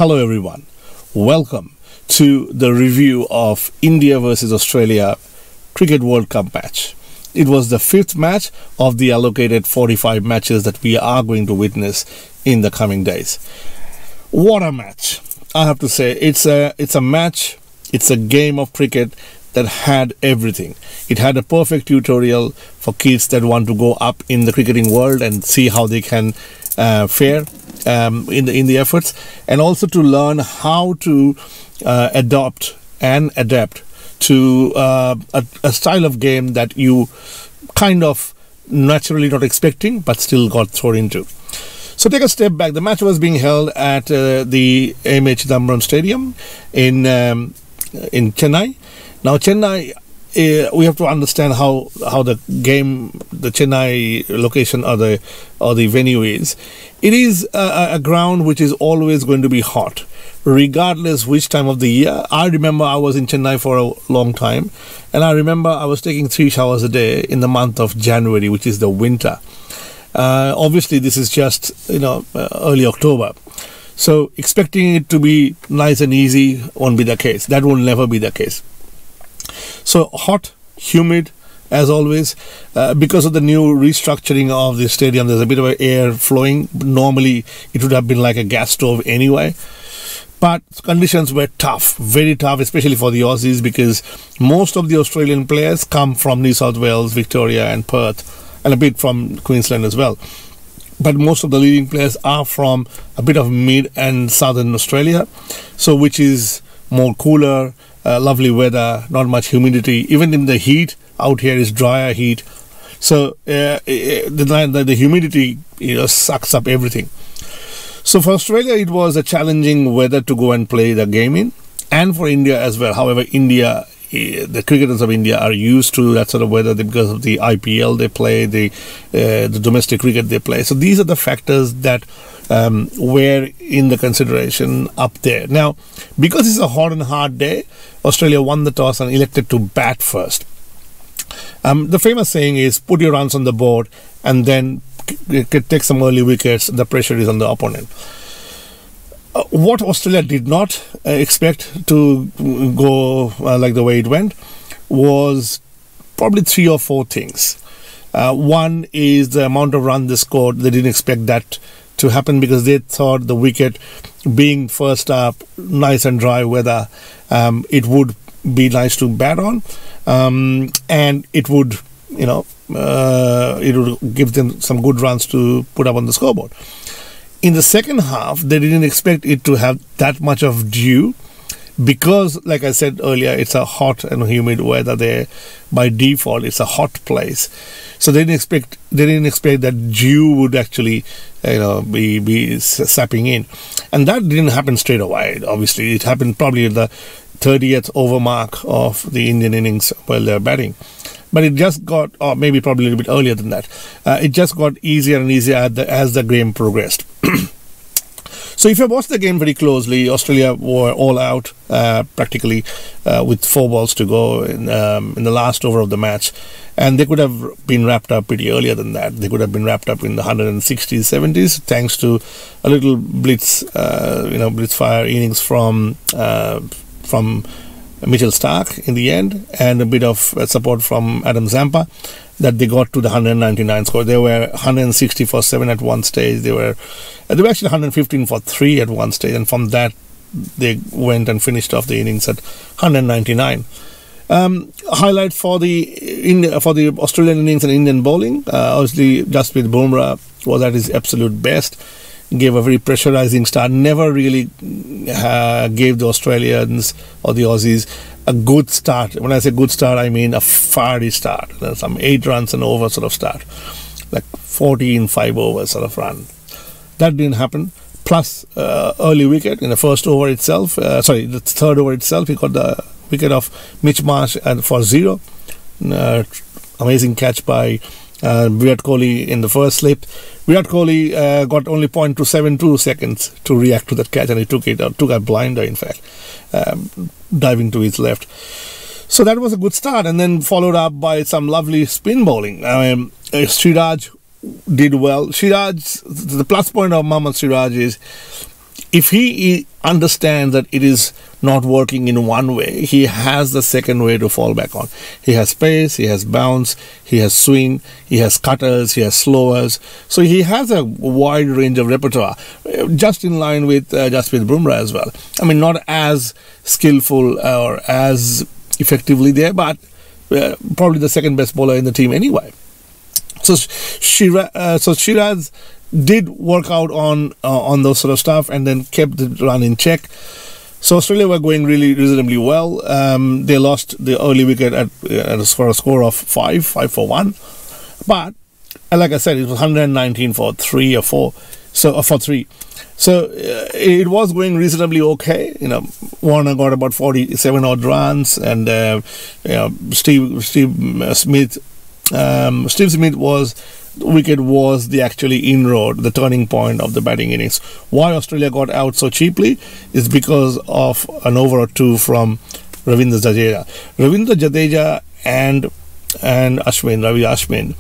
Hello everyone, welcome to the review of India versus Australia Cricket World Cup match. It was the fifth match of the allocated 45 matches that we are going to witness in the coming days. What a match! I have to say, it's a match, it's a game of cricket that had everything. It had a perfect tutorial for kids that want to go up in the cricketing world and see how they can fare in the efforts, and also to learn how to adopt and adapt to a style of game that you kind of naturally not expecting but still got thrown into. So take a step back. The match was being held at the MH Chidambaram Stadium in Chennai. Now Chennai, we have to understand how the game, the Chennai location or the venue is. It is a ground which is always going to be hot, regardless which time of the year. I remember I was in Chennai for a long time, and I remember I was taking 3 showers a day in the month of January, which is the winter. Obviously, this is just early October, so expecting it to be nice and easy won't be the case. That will never be the case. So hot, humid, as always, because of the new restructuring of the stadium. There's a bit of air flowing. Normally, it would have been like a gas stove anyway. But conditions were tough, very tough, especially for the Aussies, because most of the Australian players come from New South Wales, Victoria and Perth, and a bit from Queensland as well. But most of the leading players are from a bit of mid and southern Australia, so which is more cooler, lovely weather, not much humidity. Even in the heat, out here is drier heat. So the humidity sucks up everything. So for Australia, it was a challenging weather to go and play the game in, and for India as well. However, India, the cricketers of India are used to that sort of weather because of the IPL they play, the domestic cricket they play. So these are the factors that were in the consideration up there. Now, because it's a hot and hard day, Australia won the toss and elected to bat first. The famous saying is, put your runs on the board and then take some early wickets. The pressure is on the opponent. What Australia did not expect to go like the way it went was probably 3 or 4 things. One is the amount of runs they scored. They didn't expect that to happen because they thought the wicket being first up, nice and dry weather, it would be nice to bat on, and it would give them some good runs to put up on the scoreboard. In the second half, they didn't expect it to have that much of dew because, like I said earlier, it's a hot and humid weather there. By default, it's a hot place, so they didn't expect that dew would actually be sapping in, and that didn't happen straight away. Obviously, it happened probably at the 30th over mark of the Indian innings while they're batting. But it just got, or maybe probably a little bit earlier than that, it just got easier and easier as the game progressed. So if you watch the game very closely, Australia were all out practically with 4 balls to go in the last over of the match, and they could have been wrapped up pretty earlier than that. They could have been wrapped up in the 160s, 70s, thanks to a little blitz fire innings from Mitchell Starc in the end, and a bit of support from Adam Zampa, that they got to the 199 score. They were 160 for 7 at one stage. They were actually 115 for 3 at one stage, and from that they went and finished off the innings at 199. Highlight for the Australian innings and Indian bowling. Obviously, Jasprit Bumrah was at his absolute best. Gave a very pressurizing start. Never really gave the Australians or the Aussies a good start. When I say good start, I mean a fiery start. Some 8 runs and over sort of start, like 40 in 5 overs sort of run. That didn't happen. Plus, early wicket in the first over itself. The third over itself, he got the wicket of Mitch Marsh for 0. Amazing catch by Virat Kohli in the first slip. Virat Kohli got only 0.272 seconds to react to that catch, and he took a blinder, in fact, diving to his left. So that was a good start, and then followed up by some lovely spin bowling. Siraj did well. The plus point of Mohammad Siraj is if he understands that it is not working in one way, he has the second way to fall back on. He has pace, he has bounce, he has swing, he has cutters, he has slowers. So he has a wide range of repertoire, just in line with Jasprit Bumrah as well. I mean, not as skillful or as effectively there, but probably the second best bowler in the team anyway. So Shiraz did work out on those sort of stuff and then kept the run in check. So Australia were going really reasonably well. They lost the early wicket for a score of 5 for 1. But like I said, it was 119 for 3 or 4. So for 3. So it was going reasonably okay. Warner got about 47 odd runs, and Steve Smith wicket was the actually inroad, the turning point of the batting innings. Why Australia got out so cheaply is because of an over or two from Ravindra Jadeja and Ravi Ashwin.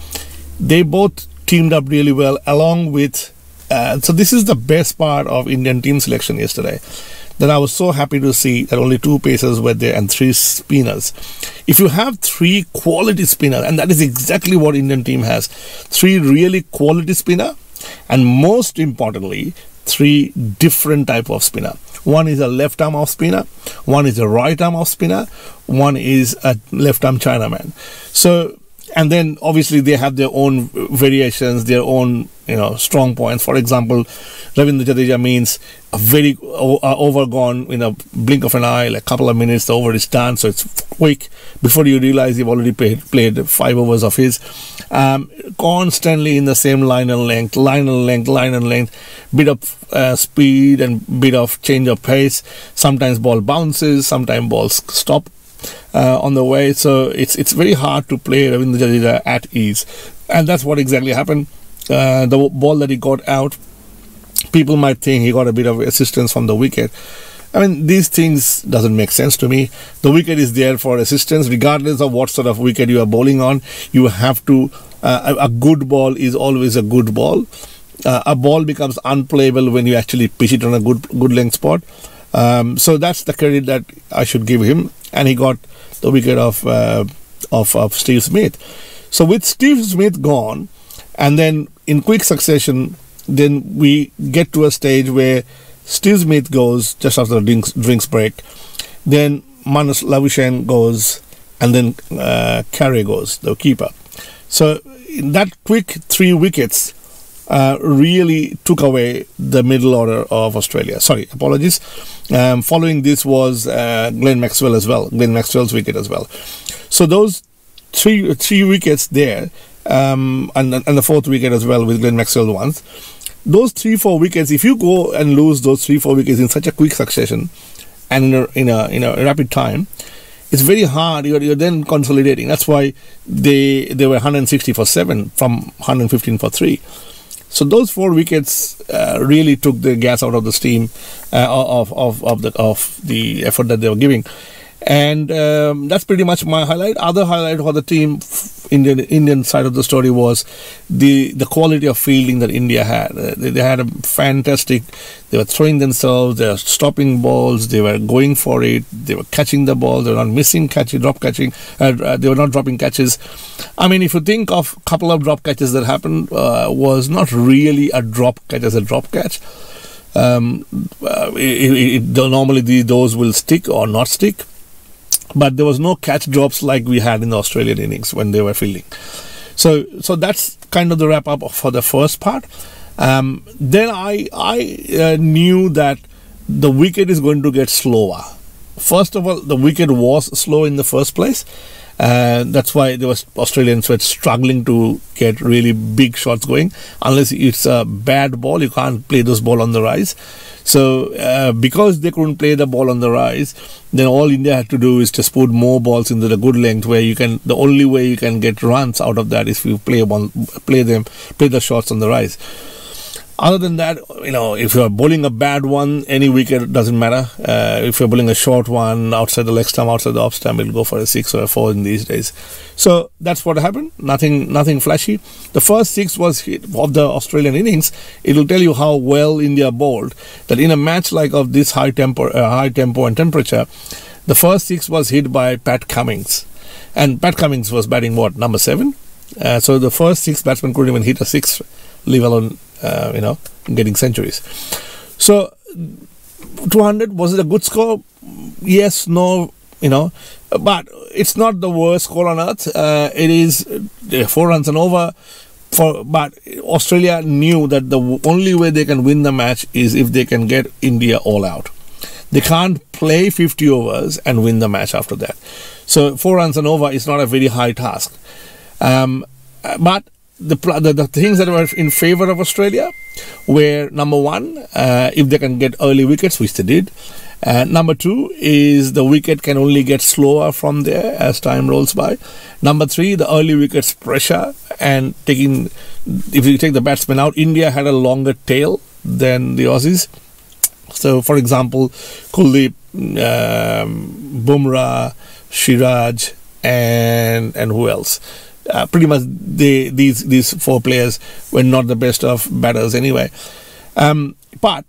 They both teamed up really well, along with so this is the best part of Indian team selection yesterday, that I was so happy to see that only 2 pacers were there and 3 spinners. If you have 3 quality spinners, and that is exactly what Indian team has, 3 really quality spinner, and most importantly, 3 different type of spinner. One is a left arm off spinner, one is a right arm off spinner, one is a left arm Chinaman. So, and then obviously they have their own variations, their own strong points. For example, Ravindra Jadeja means a very over gone in a blink of an eye, like a couple of minutes, the over is done, so it's quick. Before you realize you've already played 5 overs of his. Constantly in the same line and length, bit of speed and bit of change of pace. Sometimes ball bounces, sometimes balls stop on the way, so it's very hard to play Ravindra Jadeja at ease, and that's what exactly happened. The ball that he got out, people might think he got a bit of assistance from the wicket. I mean, these things doesn't make sense to me. The wicket is there for assistance, regardless of what sort of wicket you are bowling on. You have to. A good ball is always a good ball. A ball becomes unplayable when you actually pitch it on a good length spot. So that's the credit that I should give him, and he got the wicket of Steve Smith. So with Steve Smith gone, and then in quick succession, then we get to a stage where Steve Smith goes just after the drinks break, then Manus Labuschagne goes, and then Carey goes, the keeper. So in that quick 3 wickets really took away the middle order of Australia. Sorry, apologies. Following this was Glenn Maxwell's wicket as well. So those three wickets there, and the 4th wicket as well with Glenn Maxwell once. Those 3-4 wickets, if you go and lose those 3-4 wickets in such a quick succession and in a rapid time, it's very hard. You're then consolidating. That's why they were 160 for 7 from 115 for 3. So those 4 wickets really took the gas out of the steam of the effort that they were giving. And that's pretty much my highlight. Other highlight for the team, Indian side of the story, was the quality of fielding that India had. They had a fantastic. They were throwing themselves. They were stopping balls. They were going for it. They were catching the ball. They were not missing drop catching. They were not dropping catches. I mean, if you think of a couple of drop catches that happened, was not really a drop catch as a drop catch. Normally those will stick or not stick. But there was no catch drops like we had in the Australian innings when they were fielding. So that's kind of the wrap up for the first part. Then I knew that the wicket is going to get slower. First of all, the wicket was slow in the first place. That's why Australians were struggling to get really big shots going. Unless it's a bad ball, you can't play this ball on the rise. So because they couldn't play the ball on the rise, then all India had to do is just put more balls into the good length, where the only way you can get runs out of that is if you play the shots on the rise. Other than that, if you're bowling a bad one, any wicket doesn't matter. If you're bowling a short one outside the leg stump, outside the off stump, it'll go for a 6 or a 4 in these days. So that's what happened. Nothing flashy. The first 6 was hit of the Australian innings. It will tell you how well India bowled. That in a match like of this high tempo and temperature, the first 6 was hit by Pat Cummins, and Pat Cummins was batting number 7. So the first 6 batsmen couldn't even hit a 6, leave alone getting centuries. So 200, was it a good score? Yes, no, but it's not the worst score on earth. It is 4 runs and over. But Australia knew that the only way they can win the match is if they can get India all out. They can't play 50 overs and win the match after that. So 4 runs and over is not a very high task. But the things that were in favour of Australia were, number 1, if they can get early wickets, which they did. Number 2 is the wicket can only get slower from there as time rolls by. Number 3, the early wickets pressure, and if you take the batsmen out, India had a longer tail than the Aussies. So, for example, Kuldeep, Bumrah, Siraj, and who else? Pretty much these 4 players were not the best of batters anyway. But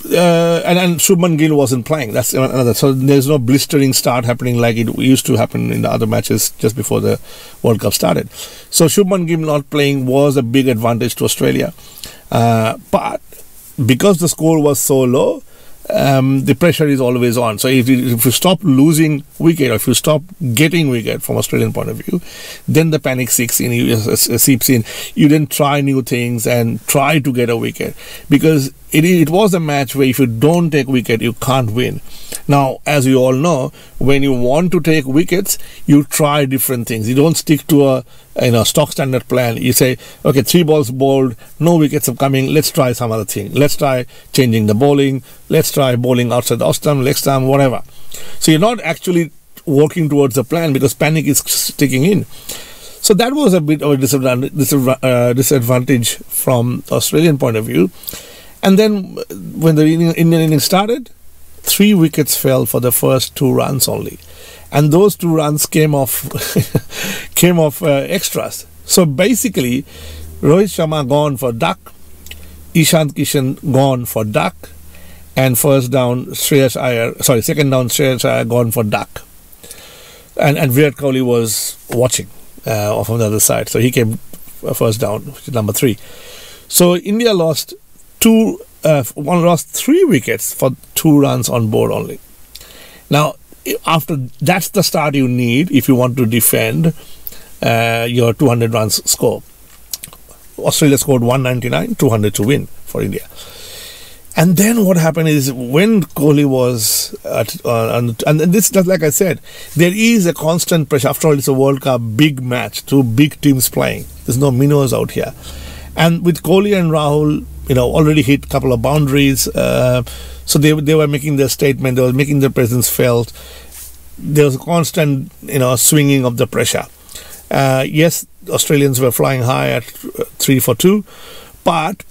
Shubman Gill wasn't playing. That's another. So there's no blistering start happening like it used to happen in the other matches just before the World Cup started. So Shubman Gill not playing was a big advantage to Australia. But because the score was so low, the pressure is always on. So if you stop losing wicket, or if you stop getting wicket from Australian point of view, then the panic seeps in. You then try new things and try to get a wicket, because it was a match where if you don't take wicket, you can't win. Now, as you all know, when you want to take wickets, you try different things. You don't stick to a stock standard plan. You say, okay, 3 balls bowled, no wickets are coming, let's try some other thing. Let's try changing the bowling. Let's try bowling outside the off stump, leg stump, whatever. So you're not actually working towards the plan because panic is sticking in. So that was a bit of a disadvantage from Australian point of view. And then when the Indian innings started, 3 wickets fell for the first 2 runs only, and those 2 runs came off extras. So basically, Rohit Sharma gone for duck, Ishant Kishan gone for duck, and second down Shreyas Iyer gone for duck, and Virat Kohli was watching from the other side, so he came first down, which is number 3. So India lost 3 wickets for 2 runs on board only. Now, that's the start you need if you want to defend your 200 runs score. Australia scored 199, 200 to win for India. And then what happened is when Kohli was and this, like I said, there is a constant pressure. After all, it's a World Cup, big match, 2 big teams playing. There's no minnows out here. And with Kohli and Rahul, already hit a couple of boundaries. So they were making their statement. They were making their presence felt. There was a constant, swinging of the pressure. Yes, Australians were flying high at 3 for 2, but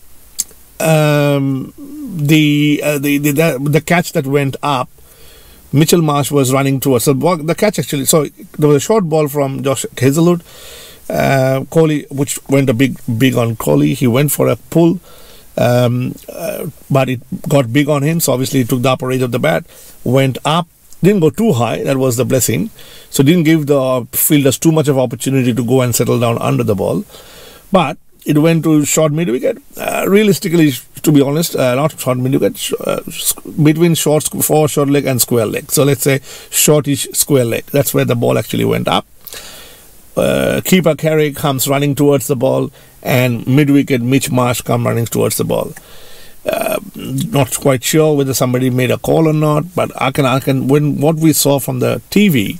the catch that went up, Mitchell Marsh was running towards the catch actually. So there was a short ball from Josh Hazlewood. Kohli, which went a big on Kohli. He went for a pull, but it got big on him. So obviously he took the upper edge of the bat, went up, didn't go too high. That was the blessing. So didn't give the fielders too much of opportunity to go and settle down under the ball. But it went to short mid-wicket. Realistically, to be honest, not short mid-wicket, between short leg and square leg. So let's say shortish square leg. That's where the ball actually went up. Keeper Carey comes running towards the ball, and mid-wicket Mitch Marsh come running towards the ball. Not quite sure whether somebody made a call or not, but when what we saw from the TV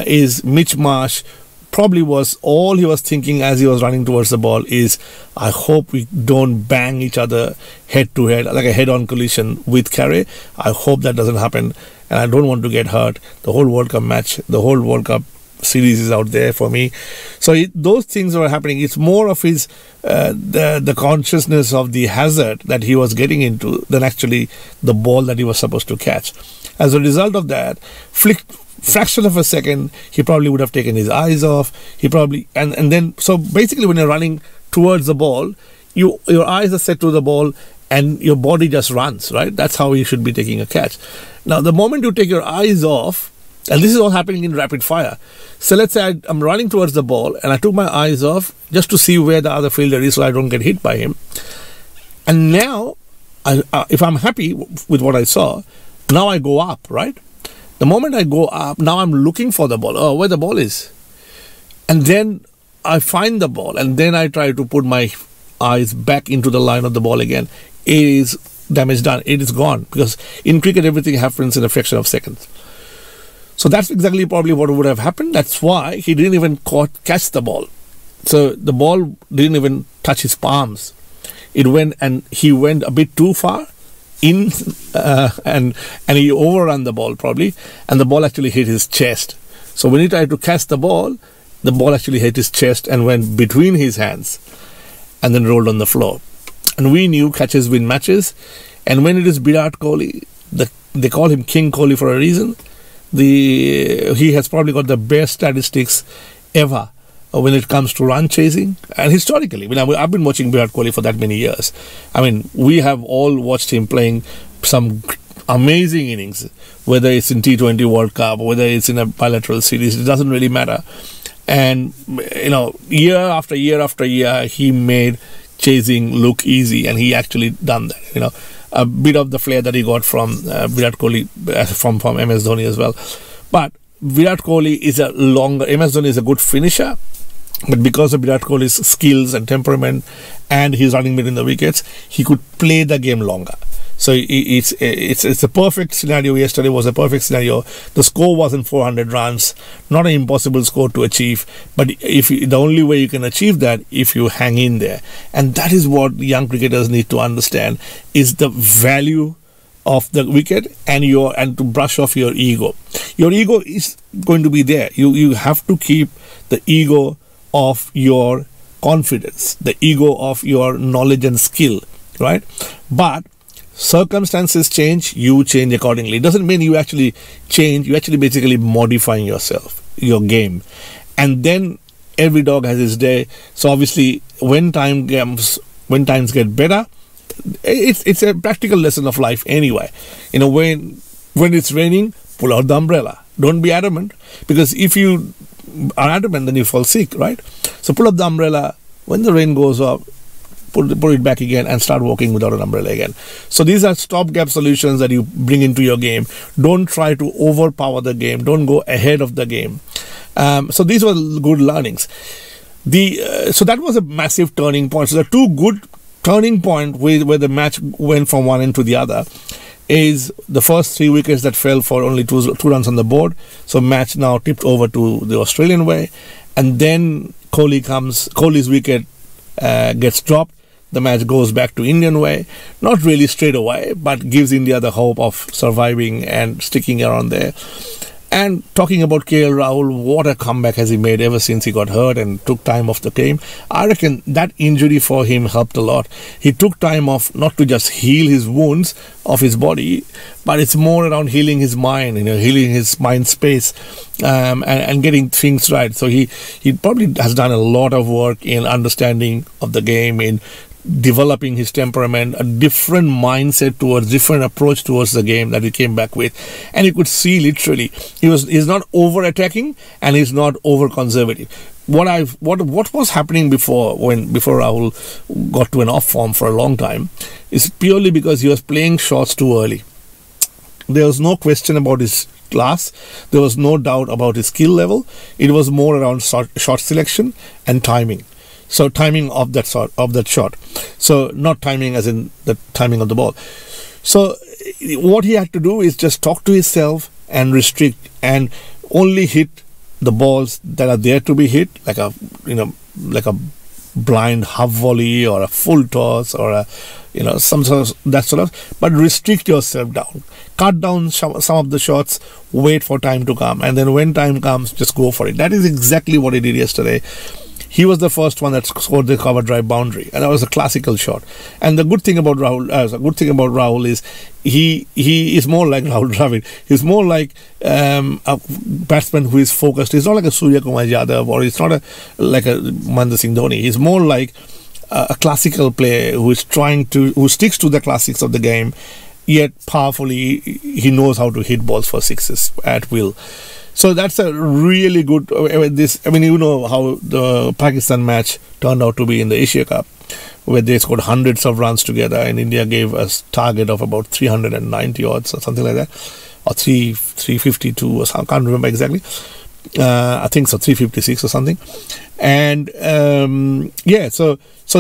is Mitch Marsh probably was all he was thinking as he was running towards the ball is, I hope we don't bang each other head to head, like a head-on collision with Carey. I hope that doesn't happen, and I don't want to get hurt. The whole World Cup match, the whole World Cup series is out there for me. So those things were happening. It's more of his the consciousness of the hazard that he was getting into than actually the ball that he was supposed to catch. As a result of that, fraction of a second, he probably would have taken his eyes off. He probably and then so basically when you're running towards the ball, your eyes are set to the ball and your body just runs, right? That's how you should be taking a catch. Now, the moment you take your eyes off, and this is all happening in rapid fire. So let's say I'm running towards the ball and I took my eyes off just to see where the other fielder is so I don't get hit by him. And now, if I'm happy with what I saw, now I go up, right? The moment I go up, now I'm looking for the ball. Oh, where the ball is. And then I find the ball and then I try to put my eyes back into the line of the ball again. It is damage done. It is gone, because in cricket everything happens in a fraction of seconds. So that's exactly probably what would have happened. That's why he didn't even catch the ball. So the ball didn't even touch his palms. It went, and he went a bit too far in, and he overran the ball probably, and the ball actually hit his chest. So when he tried to catch the ball actually hit his chest and went between his hands, and then rolled on the floor. And we knew catches win matches. And when it is Virat Kohli, they call him King Kohli for a reason. He has probably got the best statistics ever when it comes to run chasing. And historically, I've been watching Virat Kohli for that many years. I mean, we have all watched him playing some amazing innings, whether it's in T20 World Cup, whether it's in a bilateral series, it doesn't really matter. And, year after year after year, he made chasing look easy, and he actually done that. A bit of the flair that he got from Virat Kohli, from MS Dhoni as well. But Virat Kohli is MS Dhoni is a good finisher, but because of Virat Kohli's skills and temperament and his running between the wickets, he could play the game longer. So it's a perfect scenario. Yesterday was a perfect scenario. The score wasn't 400 runs, not an impossible score to achieve. But the only way you can achieve that if you hang in there, and that is what young cricketers need to understand, is the value of the wicket and to brush off your ego. Your ego is going to be there. You have to keep the ego of your confidence, the ego of your knowledge and skill, right? But circumstances change, you change accordingly. It doesn't mean you actually change, you actually basically modifying yourself, your game. And then every dog has his day. So obviously when times get better, it's a practical lesson of life anyway. When it's raining, pull out the umbrella. Don't be adamant, because if you are adamant, then you fall sick, right? So pull up the umbrella. When the rain goes up, put it back again and start walking without an umbrella again. So these are stopgap solutions that you bring into your game. Don't try to overpower the game. Don't go ahead of the game. So these were good learnings. So that was a massive turning point. So the two good turning point where the match went from one end to the other is the first 3 wickets that fell for only two runs on the board. So match now tipped over to the Australian way. And then Kohli's wicket gets dropped. The match goes back to Indian way. Not really straight away, but gives India the hope of surviving and sticking around there. And talking about KL Rahul, what a comeback has he made ever since he got hurt and took time off the game. I reckon that injury for him helped a lot. He took time off not to just heal his wounds of his body, but it's more around healing his mind, healing his mind space, and getting things right. So he probably has done a lot of work in understanding of the game, in developing his temperament, a different different approach towards the game that he came back with. And you could see literally he's not over attacking and he's not over conservative. What was happening before Rahul got to an off form for a long time is purely because he was playing shots too early. There was no question about his class. There was no doubt about his skill level. It was more around shot selection and timing. So timing of that shot. So not timing as in the timing of the ball. So what he had to do is just talk to himself and restrict and only hit the balls that are there to be hit, like a blind half volley or a full toss or a some sort of that sort of, but restrict yourself down, cut down some of the shots, wait for time to come, and then when time comes, just go for it. That is exactly what he did yesterday. He was the first one that scored the cover drive boundary, and that was a classical shot. And the good thing about Rahul, is he is more like Rahul Dravid. He's more like a batsman who is focused. He's not like a Surya Kumar Yadav, or he's not like a Mahendra Singh Dhoni. He's more like a classical player who sticks to the classics of the game, yet powerfully he knows how to hit balls for sixes at will. So that's a really good. You know how the Pakistan match turned out to be in the Asia Cup, where they scored hundreds of runs together, and India gave us target of about 390 odds or something like that, or 352 or something. I can't remember exactly. I think so, 356 or something. And so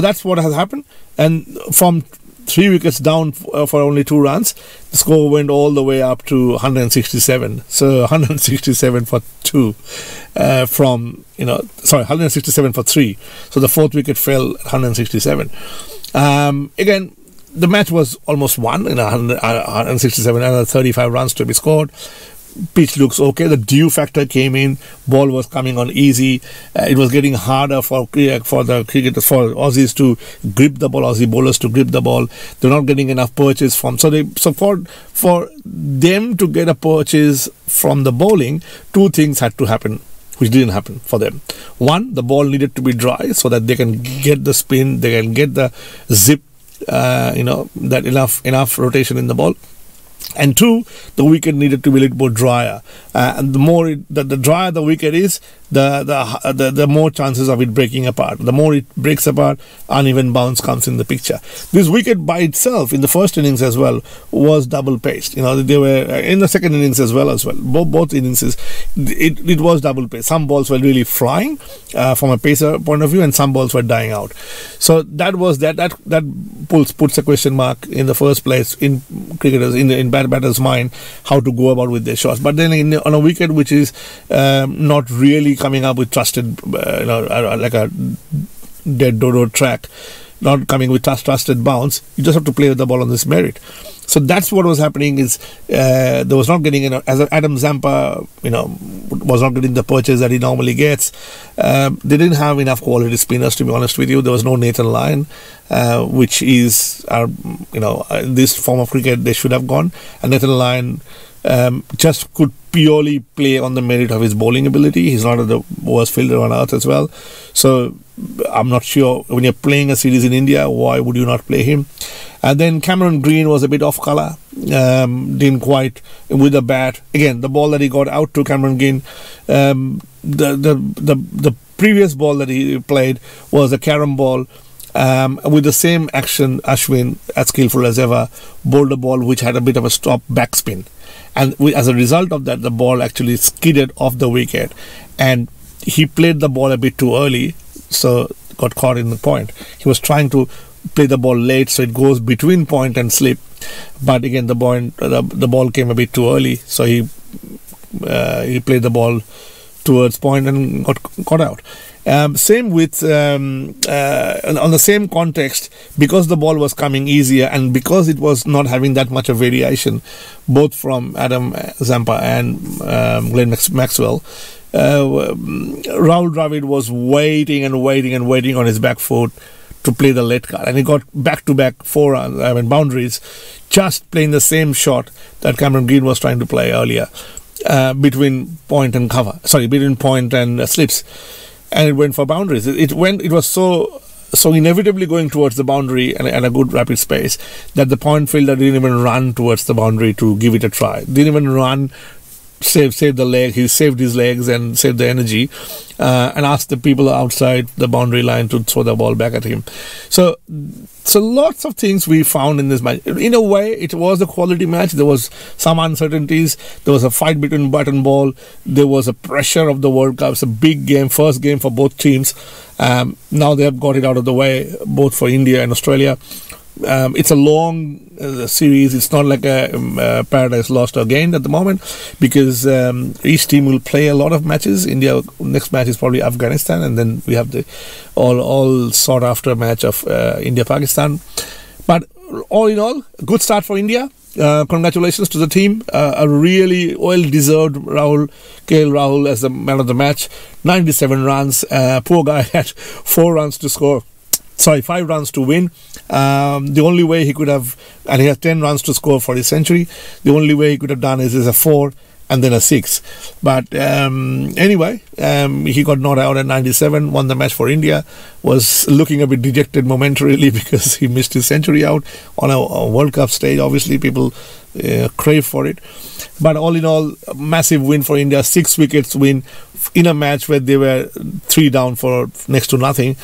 that's what has happened. And from 3 wickets down for only 2 runs, the score went all the way up to 167. So 167 for 2 167 for 3. So the 4th wicket fell at 167. Again, the match was almost won in 167, another 35 runs to be scored. Pitch looks okay. The dew factor came in. Ball was coming on easy. It was getting harder for Aussies to grip the ball. Aussie bowlers to grip the ball. They're not getting enough purchase for them to get a purchase from the bowling. 2 things had to happen, which didn't happen for them. 1, the ball needed to be dry so that they can get the spin, they can get the zip, that enough rotation in the ball. And 2, the wicket needed to be a little more drier. And the more the drier the wicket is, the more chances of it breaking apart. The more it breaks apart, uneven bounce comes in the picture. This wicket by itself in the first innings as well was double paced. They were in the second innings as well. Both innings, it was double paced. Some balls were really flying from a pacer point of view, and some balls were dying out. So that puts a question mark in the first place in cricketers in batters' mind how to go about with their shots. But then on a wicket which is not really coming up with trusted, like a dead dodo track, not coming with trusted bounce, you just have to play with the ball on this merit. So that's what was happening. Is there was not getting as Adam Zampa, was not getting the purchase that he normally gets. They didn't have enough quality spinners, to be honest with you. There was no Nathan Lyon, which is this form of cricket they should have gone. And Nathan Lyon just could purely play on the merit of his bowling ability. He's not the worst fielder on earth as well. So I'm not sure, when you're playing a series in India, why would you not play him? And then Cameron Green was a bit off colour, didn't quite with the bat. Again, the ball that he got out to Cameron Green, the previous ball that he played was a carom ball. With the same action, Ashwin, as skillful as ever, bowled a ball which had a bit of a stop backspin. And as a result of that, the ball actually skidded off the wicket. And he played the ball a bit too early, so got caught in the point. He was trying to play the ball late, so it goes between point and slip. But again, the ball came a bit too early, so he played the ball towards point and got caught out. Same with on the same context, because the ball was coming easier and because it was not having that much of variation, both from Adam Zampa and Glenn Maxwell, Rahul Dravid was waiting on his back foot to play the late card, and he got back-to-back 4 runs, boundaries, just playing the same shot that Cameron Green was trying to play earlier, between point and slips. And it went for boundaries. It was so inevitably going towards the boundary and a good rapid space that the point fielder didn't even run towards the boundary to give it a try. Didn't even run, save the leg. He saved his legs and saved the energy, and asked the people outside the boundary line to throw the ball back at him. So lots of things we found in this match. In a way, it was a quality match. There was some uncertainties. There was a fight between bat and ball. There was a pressure of the World Cup. It's a big game, first game for both teams. Now they have got it out of the way, both for India and Australia. it's a long series. It's not like a paradise lost or gained at the moment, because each team will play a lot of matches. India next match is probably Afghanistan, and then we have the all sought after match of India-Pakistan. But all in all, good start for India. Congratulations to the team. A really well-deserved KL Rahul as the man of the match. 97 runs. Poor guy had 4 runs to score. 5 runs to win. The only way he could have, and he has 10 runs to score for his century. The only way he could have done is a 4 and then a 6. But anyway, he got not out at 97, won the match for India. Was looking a bit dejected momentarily because he missed his century out on a World Cup stage. Obviously, people crave for it. But all in all, a massive win for India. 6 wickets win in a match where they were 3 down for next to nothing.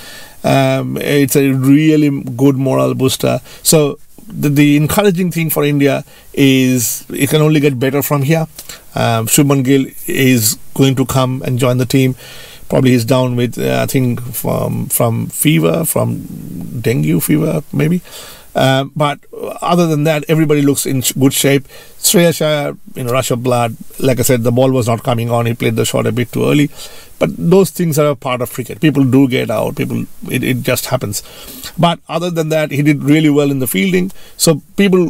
It's a really good moral booster. So the encouraging thing for India is it can only get better from here. Shubman Gill is going to come and join the team. Probably he's down with I think from fever, from dengue fever maybe. But other than that, everybody looks in good shape. Shreyas Iyer, rush of blood. Like I said, the ball was not coming on. He played the shot a bit too early. But those things are a part of cricket. People do get out. It just happens. But other than that, he did really well in the fielding. So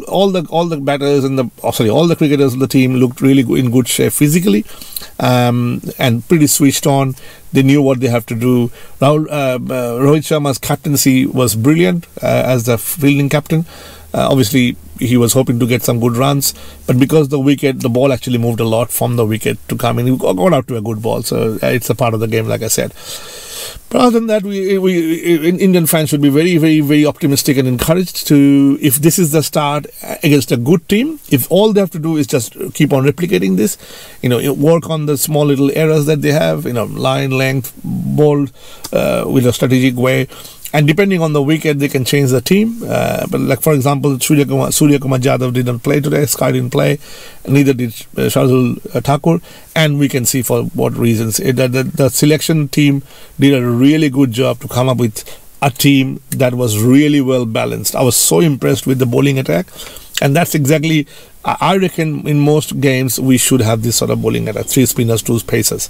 all the batters and all the cricketers of the team looked really in good shape physically, and pretty switched on. They knew what they have to do. Rohit Sharma's captaincy was brilliant as the fielding captain. Obviously, he was hoping to get some good runs, but because the ball actually moved a lot from the wicket to come in. He got out to a good ball, so it's a part of the game, like I said. But other than that, we Indian fans should be very, very, very optimistic and encouraged to, if this is the start against a good team, if all they have to do is just keep on replicating this, work on the small little errors that they have, line length, ball with a strategic way. And depending on the wicket, they can change the team. But like, for example, Surya Kumar Yadav didn't play today. Sky didn't play. Neither did Shardul Thakur. And we can see for what reasons. The selection team did a really good job to come up with a team that was really well balanced. I was so impressed with the bowling attack. And that's exactly, I reckon in most games we should have this sort of bowling attack. 3 spinners, 2 pacers.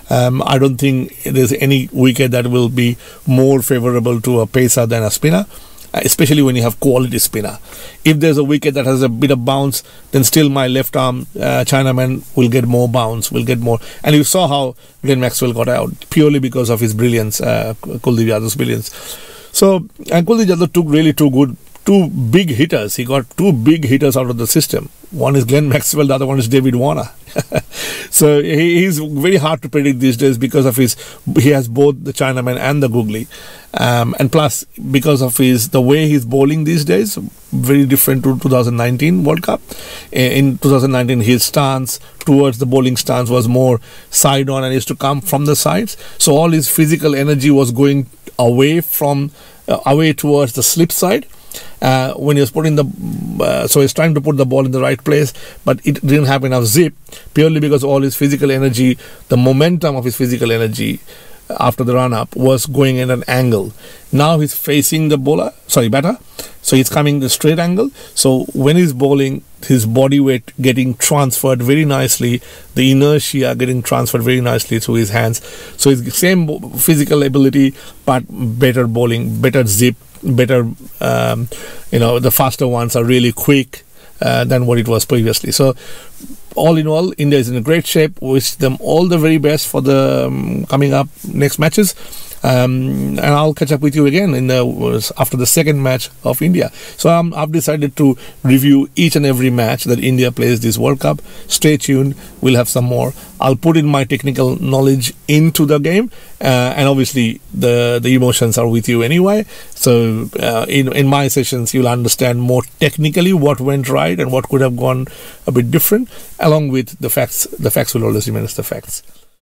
I don't think there's any wicket that will be more favorable to a pacer than a spinner, especially when you have quality spinner. If there's a wicket that has a bit of bounce, then still my left arm Chinaman will get more bounce, will get more. And you saw how Glenn Maxwell got out purely because of his brilliance, Kuldeep Yadav's brilliance. So, and Kuldeep Yadav took two big hitters. He got 2 big hitters out of the system. One is Glenn Maxwell, the other one is David Warner. So he's very hard to predict these days because of he has both the Chinaman and the googly. And plus, because of the way he's bowling these days, very different to 2019 World Cup. In 2019, his stance towards the bowling stance was more side on and used to come from the sides. So all his physical energy was going away towards the slip side. When he was putting so he's trying to put the ball in the right place, but it didn't have enough zip, purely because all his physical energy, the momentum of his physical energy after the run-up was going at an angle. Now he's facing the batter, so he's coming the straight angle. So when he's bowling, his body weight getting transferred very nicely, the inertia getting transferred very nicely through his hands. So it's same physical ability, but better bowling, better zip, better, the faster ones are really quick than what it was previously. So all in all, India is in a great shape. Wish them all the very best for the coming up next matches. And I'll catch up with you again after the second match of India. So I've decided to review each and every match that India plays this World Cup. Stay tuned. We'll have some more. I'll put in my technical knowledge into the game, and obviously the emotions are with you anyway. So in my sessions, you'll understand more technically what went right and what could have gone a bit different, along with the facts. The facts will always remain as the facts.